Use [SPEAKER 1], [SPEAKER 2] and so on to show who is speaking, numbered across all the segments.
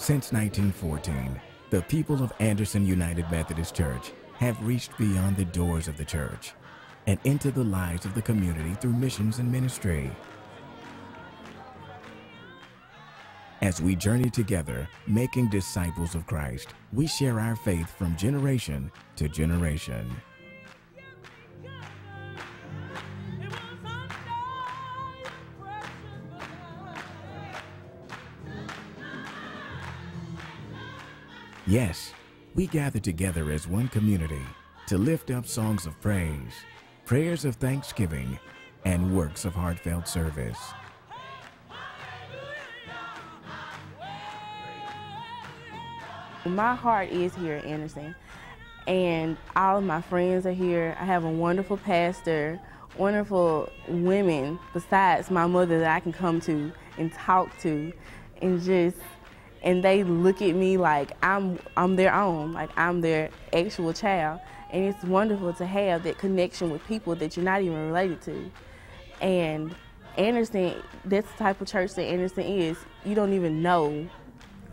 [SPEAKER 1] Since 1914, the people of Anderson United Methodist Church have reached beyond the doors of the church and into the lives of the community through missions and ministry. As we journey together, making disciples of Christ, we share our faith from generation to generation. Yes, we gather together as one community to lift up songs of praise, prayers of thanksgiving, and works of heartfelt service.
[SPEAKER 2] My heart is here at Anderson, and all of my friends are here. I have a wonderful pastor, wonderful women besides my mother that I can come to and talk to, and they look at me like I'm their own, like I'm their actual child. And it's wonderful to have that connection with people that you're not even related to. And Anderson, that's the type of church that Anderson is. You don't even know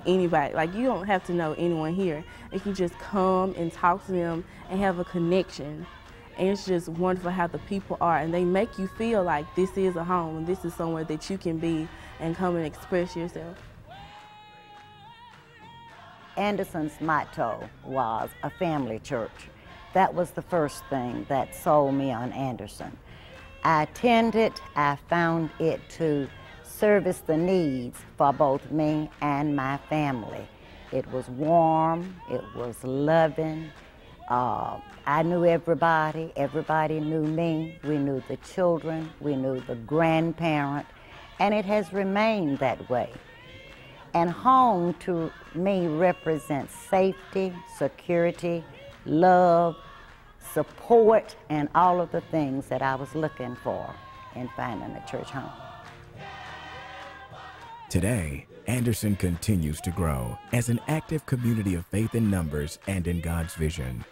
[SPEAKER 2] anybody. Like, you don't have to know anyone here. You can just come and talk to them and have a connection. And it's just wonderful how the people are, and they make you feel like this is a home and this is somewhere that you can be and come and express yourself.
[SPEAKER 3] Anderson's motto was a family church. That was the first thing that sold me on Anderson. I attended, I found it to service the needs for both me and my family. It was warm, it was loving. I knew everybody, everybody knew me. We knew the children, we knew the grandparent, and it has remained that way. And home to me represents safety, security, love, support, and all of the things that I was looking for in finding a church home.
[SPEAKER 1] Today, Anderson continues to grow as an active community of faith in numbers and in God's vision.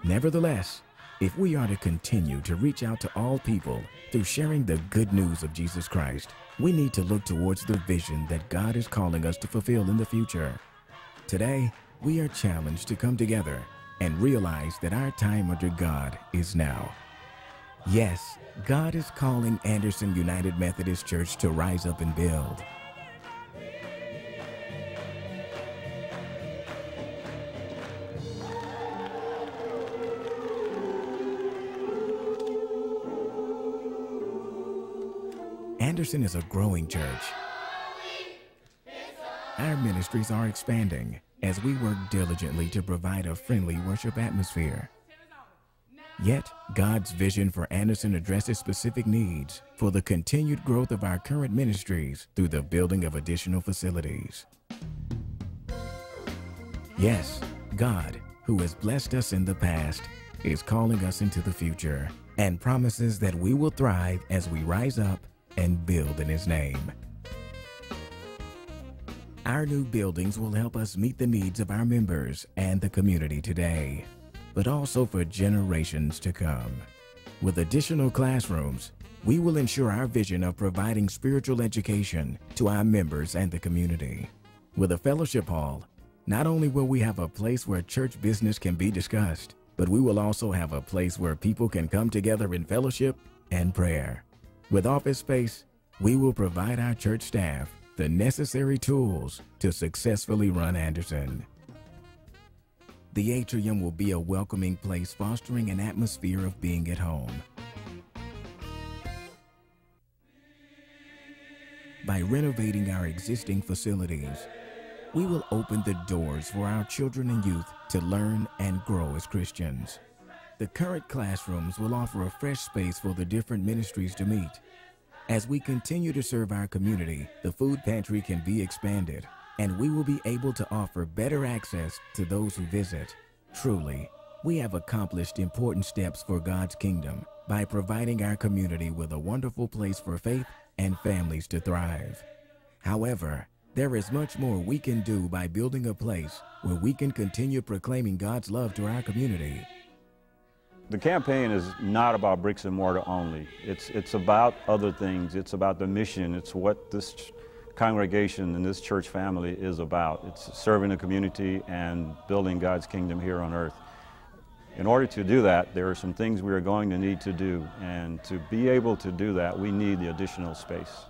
[SPEAKER 1] Nevertheless, if we are to continue to reach out to all people through sharing the good news of Jesus Christ, we need to look towards the vision that God is calling us to fulfill in the future. Today, we are challenged to come together and realize that our time under God is now. Yes, God is calling Anderson United Methodist Church to rise up and build. Anderson is a growing church. Our ministries are expanding as we work diligently to provide a friendly worship atmosphere. Yet, God's vision for Anderson addresses specific needs for the continued growth of our current ministries through the building of additional facilities. Yes, God, who has blessed us in the past, is calling us into the future and promises that we will thrive as we rise up and build in His name. Our new buildings will help us meet the needs of our members and the community today, but also for generations to come. With additional classrooms, we will ensure our vision of providing spiritual education to our members and the community. With a fellowship hall, not only will we have a place where church business can be discussed, but we will also have a place where people can come together in fellowship and prayer. With office space, we will provide our church staff the necessary tools to successfully run Anderson. The atrium will be a welcoming place, fostering an atmosphere of being at home. By renovating our existing facilities, we will open the doors for our children and youth to learn and grow as Christians. The current classrooms will offer a fresh space for the different ministries to meet. As we continue to serve our community, the food pantry can be expanded, and we will be able to offer better access to those who visit. Truly, we have accomplished important steps for God's kingdom by providing our community with a wonderful place for faith and families to thrive. However, there is much more we can do by building a place where we can continue proclaiming God's love to our community.
[SPEAKER 4] The campaign is not about bricks and mortar only. It's about other things. It's about the mission. It's what this congregation and this church family is about. It's serving the community and building God's kingdom here on earth. In order to do that, there are some things we are going to need to do, and to be able to do that, we need the additional space.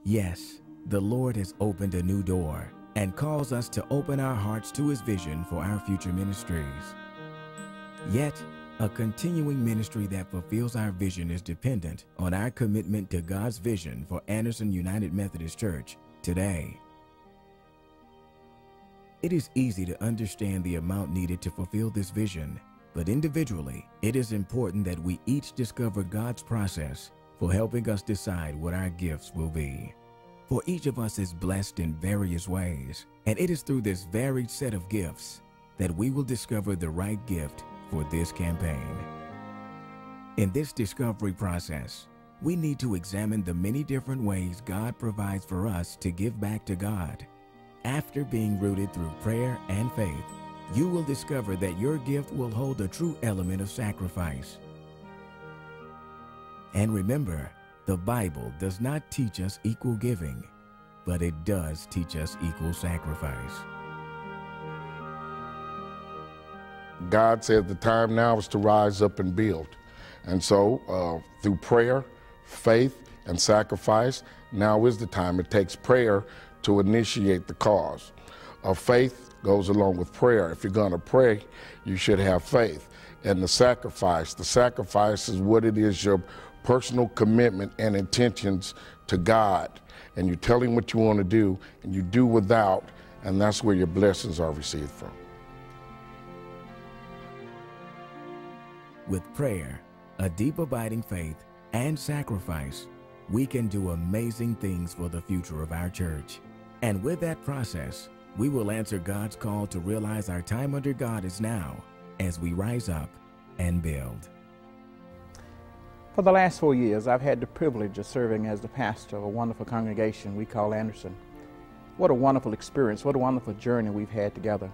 [SPEAKER 1] Yes, the Lord has opened a new door and calls us to open our hearts to His vision for our future ministries. Yet, a continuing ministry that fulfills our vision is dependent on our commitment to God's vision for Anderson United Methodist Church today. It is easy to understand the amount needed to fulfill this vision, but individually, it is important that we each discover God's process for helping us decide what our gifts will be. For each of us is blessed in various ways, and it is through this varied set of gifts that we will discover the right gift for this campaign. In this discovery process, we need to examine the many different ways God provides for us to give back to God. After being rooted through prayer and faith, you will discover that your gift will hold a true element of sacrifice. And remember, the Bible does not teach us equal giving, but it does teach us equal sacrifice.
[SPEAKER 5] God said the time now is to rise up and build. And so through prayer, faith, and sacrifice, now is the time. It takes prayer to initiate the cause. Faith goes along with prayer. If you're going to pray, you should have faith. And the sacrifice is what it is, your personal commitment and intentions to God. And you tell Him what you want to do, and you do without, and that's where your blessings are received from.
[SPEAKER 1] With prayer, a deep abiding faith, and sacrifice, we can do amazing things for the future of our church. And with that process, we will answer God's call to realize our time under God is now as we rise up and build.
[SPEAKER 6] For the last 4 years, I've had the privilege of serving as the pastor of a wonderful congregation we call Anderson. What a wonderful experience, what a wonderful journey we've had together.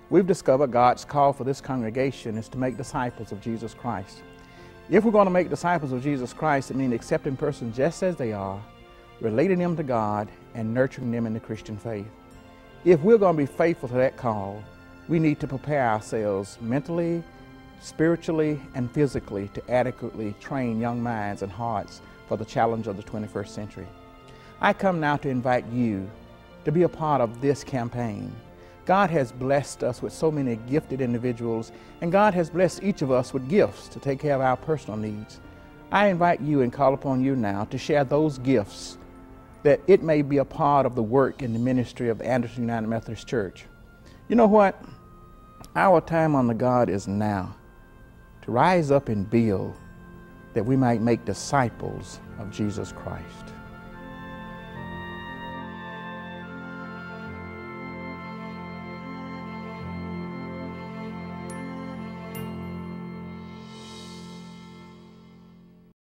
[SPEAKER 6] We've discovered God's call for this congregation is to make disciples of Jesus Christ. If we're going to make disciples of Jesus Christ, it means accepting persons just as they are, relating them to God, and nurturing them in the Christian faith. If we're going to be faithful to that call, we need to prepare ourselves mentally, spiritually, and physically to adequately train young minds and hearts for the challenge of the 21st century. I come now to invite you to be a part of this campaign. God has blessed us with so many gifted individuals, and God has blessed each of us with gifts to take care of our personal needs. I invite you and call upon you now to share those gifts, that it may be a part of the work in the ministry of the Anderson United Methodist Church. You know what? Our time under God is now to rise up and build, that we might make disciples of Jesus Christ.